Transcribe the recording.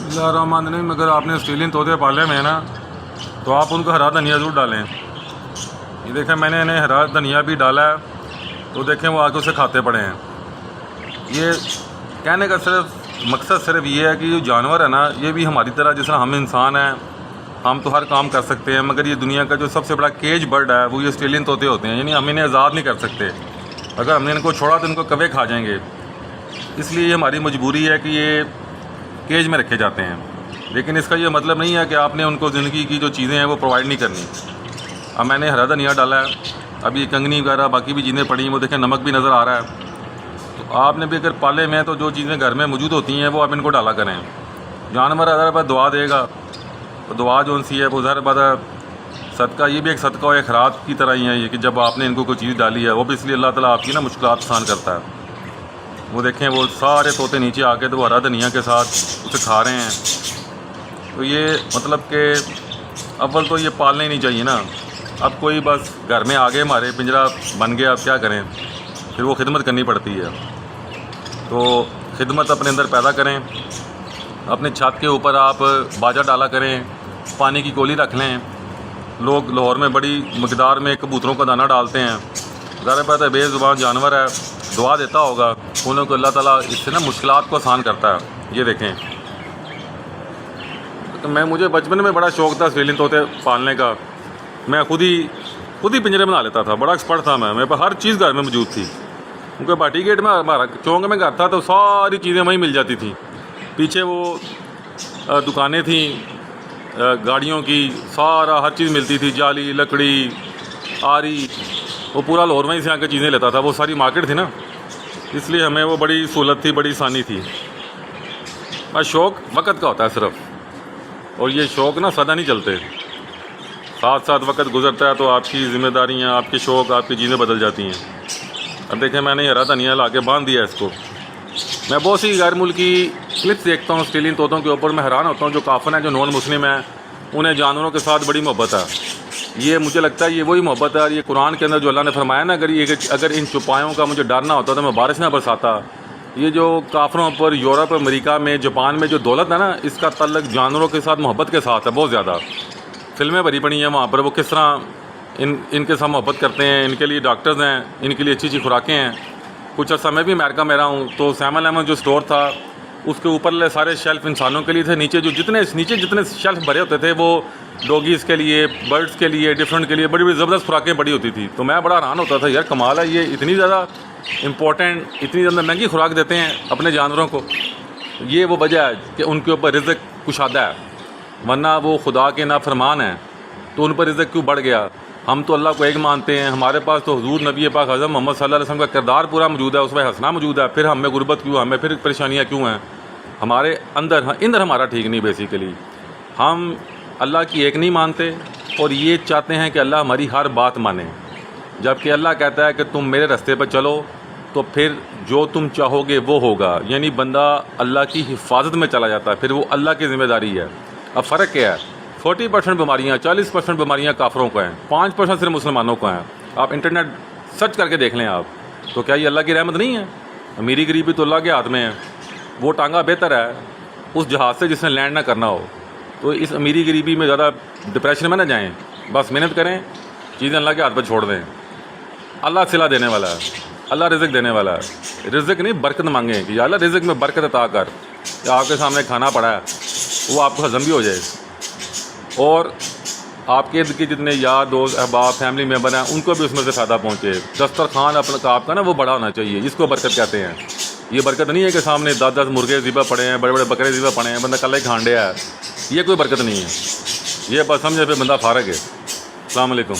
بسم اللہ الرحمن الرحیم۔ اگر آپ نے آسٹریلین طوطے پالے میں ہیں نا تو آپ ان کو ہرا دھنیا ضرور ڈالیں۔ یہ دیکھیں میں نے انہیں ہرا دھنیا بھی ڈالا ہے تو دیکھیں وہ آگے اسے کھاتے پڑے ہیں۔ یہ کہنے کا مقصد صرف یہ ہے کہ جو جانور ہے نا یہ بھی ہماری طرح جس طرح ہم انسان ہیں، ہم تو ہر کام کر سکتے ہیں، مگر یہ دنیا کا جو سب سے بڑا کیج برڈ ہے وہ یہ آسٹریلین طوطے ہوتے ہیں، یعنی ہم انہیں آزاد نہیں کر سکتے۔ اگر ہم نے ان کو چھوڑا تو ان کو کوے کھا جائیں گے، اس لیے یہ ہماری مجبوری ہے کہ یہ کیج میں رکھے جاتے ہیں۔ لیکن اس کا یہ مطلب نہیں ہے کہ آپ نے ان کو زندگی کی جو چیزیں ہیں وہ پرووائڈ نہیں کرنی۔ اب میں نے ہرا دھنیا ڈالا ہے، اب یہ کنگنی وغیرہ باقی بھی چیزیں پڑی ہیں، وہ دیکھیں نمک بھی نظر آ رہا ہے۔ تو آپ نے بھی اگر پالے میں تو جو چیزیں گھر میں موجود ہوتی ہیں وہ آپ ان کو ڈالا کریں۔ جانور اگر بات دعا دے گا تو دعا جو ان سی ہے وہ ظاہر بات ہے صدقہ، یہ بھی ایک صدقہ و ایک خیرات کی طرح ہی ہے یہ کہ جب آپ نے ان کو کوئی چیز ڈالی ہے وہ بھی اس لیے اللہ تعالیٰ آپ کی نا مشکلات آسان کرتا ہے۔ وہ دیکھیں وہ سارے طوطے نیچے آ کے تو وہ ہرا دھنیا کے ساتھ اسے کھا رہے ہیں۔ تو یہ مطلب کہ اول تو یہ پالنے ہی نہیں چاہیے نا۔ اب کوئی بس گھر میں آگے ہمارے پنجرا بن گیا، اب کیا کریں، پھر وہ خدمت کرنی پڑتی ہے۔ تو خدمت اپنے اندر پیدا کریں، اپنے چھت کے اوپر آپ باجا ڈالا کریں، پانی کی کولی رکھ لیں۔ لوگ لاہور میں بڑی مقدار میں کبوتروں کا دانہ ڈالتے ہیں، ظاہر بات ہے بے زبان جانور ہے، دعا دیتا ہوگا انہوں کو اللہ تعالیٰ اس سے نا مشکلات کو آسان کرتا ہے۔ یہ دیکھیں مجھے بچپن میں بڑا شوق تھا آسٹریلین طوطے پالنے کا، میں خود ہی پنجرے بنا لیتا تھا، بڑا ایکسپرٹ تھا میں پاس ہر چیز گھر میں موجود تھی، کیونکہ باٹی گیٹ میں ہمارا چونک میں گھر تھا تو ساری چیزیں وہیں مل جاتی تھیں۔ پیچھے وہ دکانیں تھیں گاڑیوں کی، سارا ہر چیز ملتی تھی، جالی، لکڑی، آری، وہ پورا لاہور میں ہی سے آ کے چیزیں لیتا تھا، وہ ساری مارکیٹ تھی نا، اس لیے ہمیں وہ بڑی سہولت تھی، بڑی آسانی تھی۔ بس شوق وقت کا ہوتا ہے صرف، اور یہ شوق نا سدا نہیں چلتے، ساتھ ساتھ وقت گزرتا ہے تو آپ کی ذمہ داریاں، آپ کے شوق، آپ کی چیزیں بدل جاتی ہیں۔ اب دیکھیں میں نے ہرا دھنیا لا کے باندھ دیا اس کو۔ میں بہت سی غیر ملکی کلپس دیکھتا ہوں آسٹریلین طوطوں کے اوپر، میں حیران ہوتا ہوں جو کافر ہیں، جو نان مسلم ہیں، انہیں جانوروں کے ساتھ بڑی محبت ہے۔ یہ مجھے لگتا ہے یہ وہی محبت ہے، اور یہ قرآن کے اندر جو اللہ نے فرمایا نا اگر ان چوپایوں کا مجھے ڈرنا ہوتا تو میں بارش نہ برساتا۔ یہ جو کافروں پر یورپ، امریکہ میں، جاپان میں جو دولت ہے نا، اس کا تعلق جانوروں کے ساتھ محبت کے ساتھ ہے بہت زیادہ۔ فلمیں بھری پڑی ہیں وہاں پر، وہ کس طرح ان کے ساتھ محبت کرتے ہیں، ان کے لیے ڈاکٹرز ہیں، ان کے لیے اچھی اچھی خوراکیں ہیں۔ کچھ عرصہ میں بھی امریکہ میں رہا ہوں تو 7-11 جو اسٹور تھا اس کے اوپر سارے شیلف انسانوں کے لیے تھے، نیچے جتنے شیلف بھرے ہوتے تھے وہ ڈوگیز کے لیے، برڈز کے لیے، ڈفرینٹ کے لیے بڑی زبردست خوراکیں پڑی ہوتی تھی۔ تو میں بڑا حیران ہوتا تھا، یار کمال ہے، یہ اتنی زیادہ امپورٹنٹ، اتنی زیادہ مہنگی خوراک دیتے ہیں اپنے جانوروں کو۔ یہ وہ وجہ ہے کہ ان کے اوپر رزق کشادہ ہے، ورنہ وہ خدا کے نافرمان ہیں تو ان پر رزق کیوں بڑھ گیا؟ ہم تو اللہ کو ایک مانتے ہیں، ہمارے پاس تو حضور نبی پاک اعظم محمد صلی اللہ علیہ وسلم کا کردار پورا موجود ہے، اس میں حسنہ موجود ہے، پھر ہم میں غربت کیوں، ہمیں پھر پریشانیاں کیوں ہیں؟ ہمارے اندر ہمارا ٹھیک نہیں، بیسیکلی ہم اللہ کی ایک نہیں مانتے اور یہ چاہتے ہیں کہ اللہ ہماری ہر بات مانے، جبکہ اللہ کہتا ہے کہ تم میرے راستے پر چلو تو پھر جو تم چاہو گے وہ ہوگا، یعنی بندہ اللہ کی حفاظت میں چلا جاتا ہے، پھر وہ اللہ کی ذمہ داری ہے۔ اب فرق کیا ہے؟ 40% بیماریاں، 40% بیماریاں کافروں کو ہیں، 5% صرف مسلمانوں کو ہیں۔ آپ انٹرنیٹ سرچ کر کے دیکھ لیں آپ، تو کیا یہ اللہ کی رحمت نہیں ہے؟ امیری غریبی تو اللہ کے ہاتھ میں ہے۔ وہ ٹانگا بہتر ہے اس جہاز سے جس نے لینڈ نہ کرنا ہو۔ تو اس امیری غریبی میں زیادہ ڈپریشن میں نہ جائیں، بس محنت کریں، چیزیں اللہ کے ہاتھ پہ چھوڑ دیں۔ اللہ صلہ دینے والا ہے، اللہ رزق دینے والا ہے، رزق نہیں برکت مانگیں کہ یا اللہ رزق میں برکت عطا کر، کہ آپ کے سامنے کھانا پڑا ہے وہ آپ کو ہضم بھی ہو جائے، اور آپ کے ارد کے جتنے یار دوست، احباب، فیملی ممبر ہیں ان کو بھی اس میں سے فائدہ پہنچے۔ دسترخوان اپنا آپ کا نا وہ بڑا ہونا چاہیے، جس کو برکت کہتے ہیں۔ یہ برکت نہیں ہے کہ سامنے 10 مرغے ذبح پڑے ہیں، بڑے بڑے بکرے ذبح پڑے ہیں، بندہ کل ہی کھانڈیا ہے، یہ کوئی برکت نہیں ہے۔ یہ بس سمجھے پہ بندہ فارغ ہے۔ السلام علیکم۔